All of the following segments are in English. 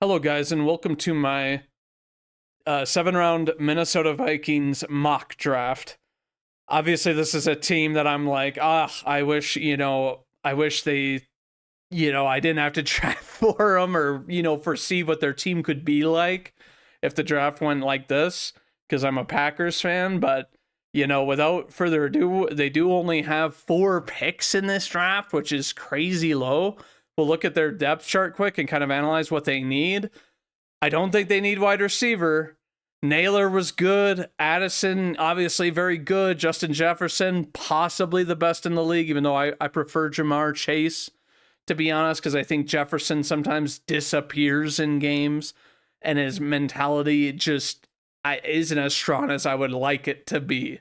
Hello, guys, and welcome to my 7 round Minnesota Vikings mock draft. Obviously, this is a team that I'm like, I wish, I wish they, I didn't have to draft for them or, foresee what their team could be like if the draft went like this, because I'm a Packers fan. But, without further ado, they do only have 4 picks in this draft, which is crazy low. We'll look at their depth chart quick and kind of analyze what they need. I don't think they need wide receiver. Naylor was good. Addison, obviously very good. Justin Jefferson, possibly the best in the league, even though I prefer Jamar Chase, to be honest, because I think Jefferson sometimes disappears in games and his mentality just isn't as strong as I would like it to be,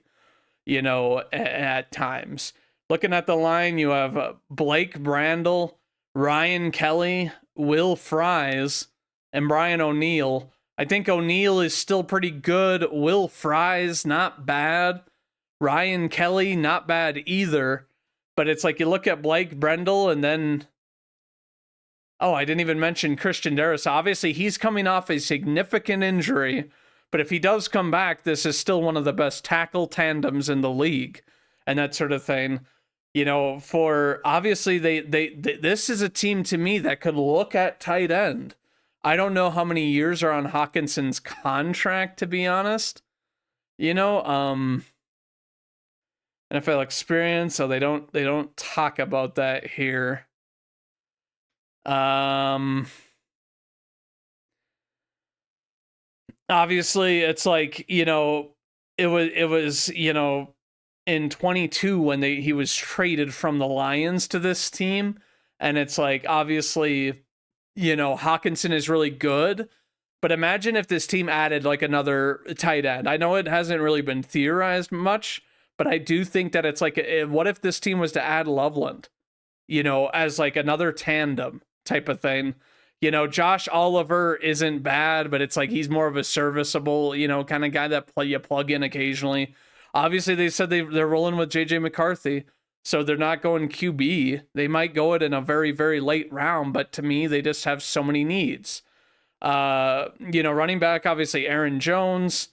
at times. Looking at the line, you have Blake Brandel, Ryan Kelly, Will Fries, and Brian O'Neill. I think O'Neill is still pretty good. Will Fries, not bad. Ryan Kelly, not bad either. But it's like you look at Blake Brendel and then... Oh, I didn't even mention Christian Darris. Obviously, he's coming off a significant injury. But if he does come back, this is still one of the best tackle tandems in the league. And that sort of thing. For obviously, this is a team to me that could look at tight end. I don't know how many years are on Hawkinson's contract, to be honest. NFL experience, so they don't talk about that here. Obviously, it's like, it was in 22 when he was traded from the Lions to this team, and it's like, obviously, Hawkinson is really good, but imagine if this team added like another tight end. I know it hasn't really been theorized much, but I do think that it's like, what if this team was to add Loveland, as like another tandem type of thing? Josh Oliver isn't bad, but it's like he's more of a serviceable, kind of guy that you plug in occasionally. Obviously, they said they're rolling with JJ McCarthy. So they're not going QB. They might go it in a very, very late round, but to me, they just have so many needs. Running back, obviously Aaron Jones,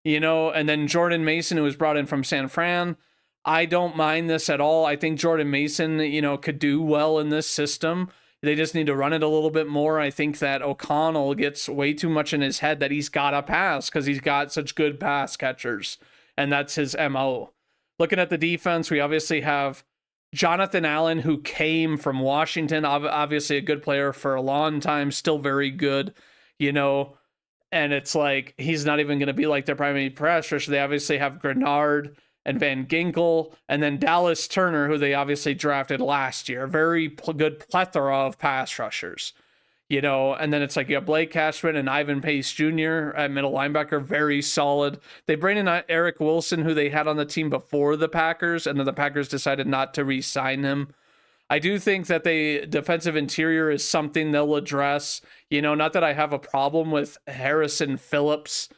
and then Jordan Mason, who was brought in from San Fran. I don't mind this at all. I think Jordan Mason, could do well in this system. They just need to run it a little bit more. I think that O'Connell gets way too much in his head that he's got to pass because he's got such good pass catchers, and that's his MO. Looking at the defense, we obviously have Jonathan Allen, who came from Washington, obviously a good player for a long time, still very good, and it's like he's not even going to be like their primary pass rusher. They obviously have Grenard and Van Ginkel, and then Dallas Turner, who they obviously drafted last year. Very good plethora of pass rushers. And then it's like you have Blake Cashman and Ivan Pace Jr. at middle linebacker, very solid. They bring in Eric Wilson, who they had on the team before the Packers, and then the Packers decided not to re-sign him. I do think that defensive interior is something they'll address. Not that I have a problem with Harrison Phillips,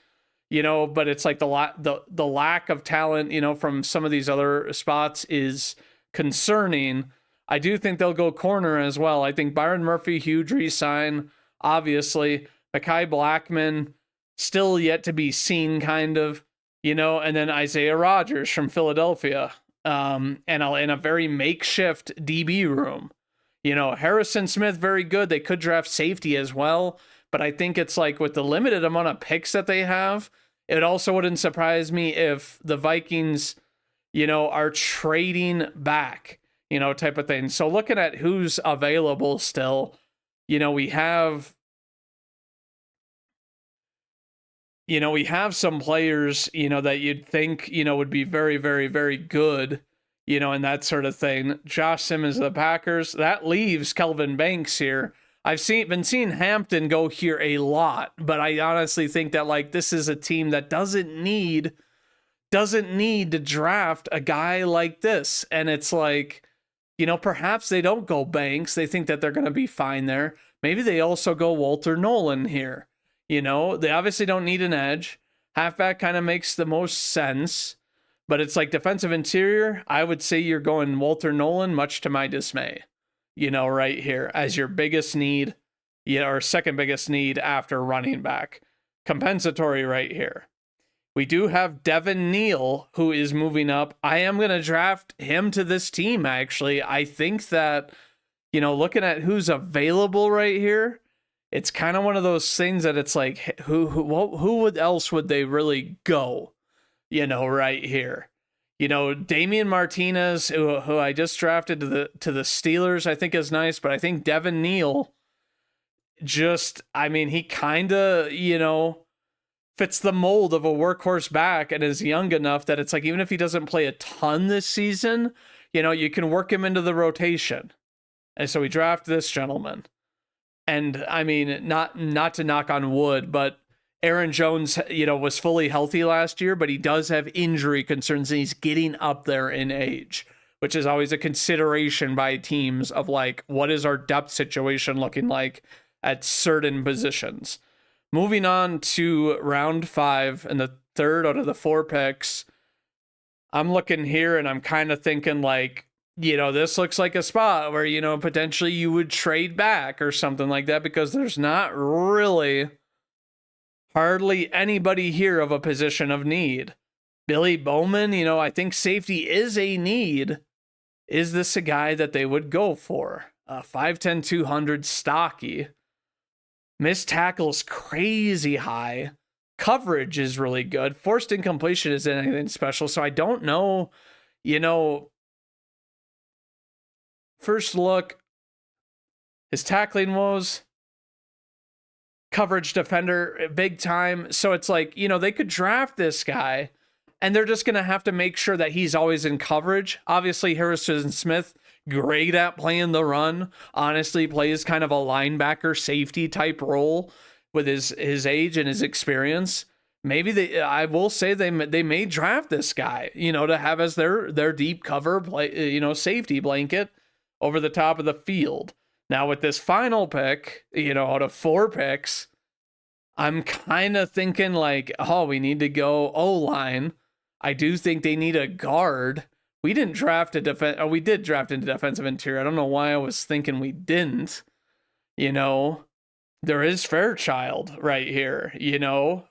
but it's like the lack of talent, from some of these other spots is concerning. I do think they'll go corner as well. I think Byron Murphy, huge re-sign, obviously. Mekhi Blackman, still yet to be seen, kind of, and then Isaiah Rodgers from Philadelphia, and in a very makeshift DB room. Harrison Smith, very good. They could draft safety as well, but I think it's like with the limited amount of picks that they have, it also wouldn't surprise me if the Vikings, are trading back, type of thing. So looking at who's available still, we have some players, that you'd think, would be very, very, very good, and that sort of thing. Josh Simmons of the Packers, that leaves Kelvin Banks here. I've been seeing Hampton go here a lot, but I honestly think that like this is a team that doesn't need to draft a guy like this. And it's like, perhaps they don't go Banks. They think that they're going to be fine there. Maybe they also go Walter Nolan here. They obviously don't need an edge. Halfback kind of makes the most sense. But it's like defensive interior, I would say you're going Walter Nolan, much to my dismay. Right here as your biggest need. Yeah, our second biggest need after running back. Compensatory right here. We do have Devin Neal, who is moving up. I am going to draft him to this team, actually. I think that, looking at who's available right here, it's kind of one of those things that it's like, else would they really go, right here? Damian Martinez, who I just drafted to the Steelers, I think is nice, but I think Devin Neal he kind of, fits the mold of a workhorse back and is young enough that it's like, even if he doesn't play a ton this season, you can work him into the rotation. And so we draft this gentleman. And I mean, not to knock on wood, but Aaron Jones, was fully healthy last year, but he does have injury concerns and he's getting up there in age, which is always a consideration by teams of like, what is our depth situation looking like at certain positions? Moving on to round 5 and the third out of the 4 picks, I'm looking here and I'm kind of thinking like, this looks like a spot where, potentially you would trade back or something like that, because there's not really hardly anybody here of a position of need. Billy Bowman, I think safety is a need. Is this a guy that they would go for? 5'10", 200, stocky. Missed tackles crazy high. Coverage is really good. Forced incompletion isn't anything special. So I don't know, first look, his tackling woes, coverage defender, big time. So it's like, they could draft this guy and they're just going to have to make sure that he's always in coverage. Obviously, Harrison Smith, great at playing the run, honestly plays kind of a linebacker safety type role with his age and his experience. Maybe I will say they may draft this guy, to have as their deep cover play, safety blanket over the top of the field. Now with this final pick, out of 4 picks, I'm kind of thinking like, we need to go O-line. I do think they need a guard. We didn't draft a defense. Oh, we did draft into defensive interior. I don't know why I was thinking we didn't. There is Fairchild right here,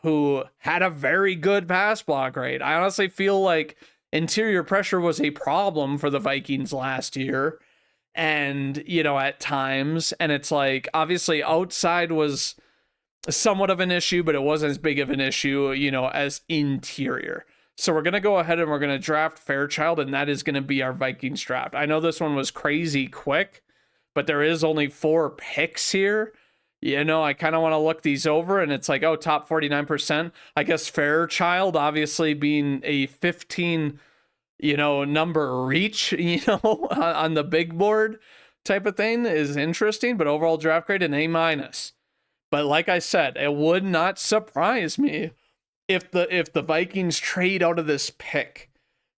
who had a very good pass block rate. I honestly feel like interior pressure was a problem for the Vikings last year. And, at times, and it's like, obviously outside was somewhat of an issue, but it wasn't as big of an issue, as interior. So we're going to go ahead and we're going to draft Fairchild, and that is going to be our Vikings draft. I know this one was crazy quick, but there is only 4 picks here. I kind of want to look these over, and it's like, top 49%. I guess Fairchild, obviously being a 15, number reach, on the big board type of thing is interesting, but overall draft grade an A-. But like I said, it would not surprise me if the Vikings trade out of this pick,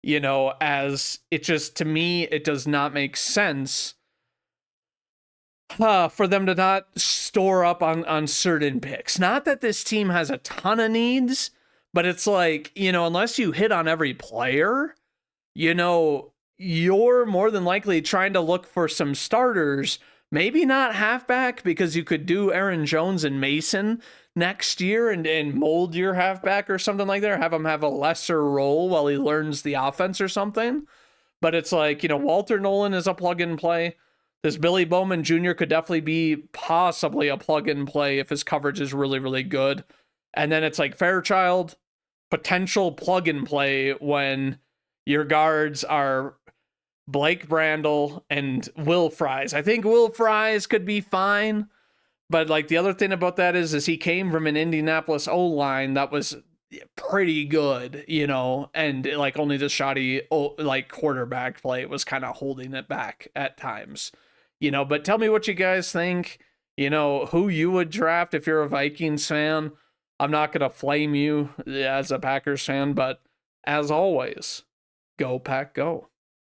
as it just, to me, it does not make sense for them to not store up on certain picks. Not that this team has a ton of needs, but it's like, unless you hit on every player, you're more than likely trying to look for some starters, maybe not halfback, because you could do Aaron Jones and Mason next year and mold your halfback or something like that, or have him have a lesser role while he learns the offense or something. But it's like, Walter Nolan is a plug and play. This Billy Bowman Jr. could definitely be possibly a plug and play if his coverage is really, really good. And then it's like Fairchild, potential plug and play when your guards are Blake Brandel and Will Fries. I think Will Fries could be fine. But like the other thing about that is he came from an Indianapolis O-line that was pretty good, and like only the shoddy quarterback play was kind of holding it back at times, but tell me what you guys think, who you would draft if you're a Vikings fan. I'm not going to flame you as a Packers fan, but as always, go Pack, go.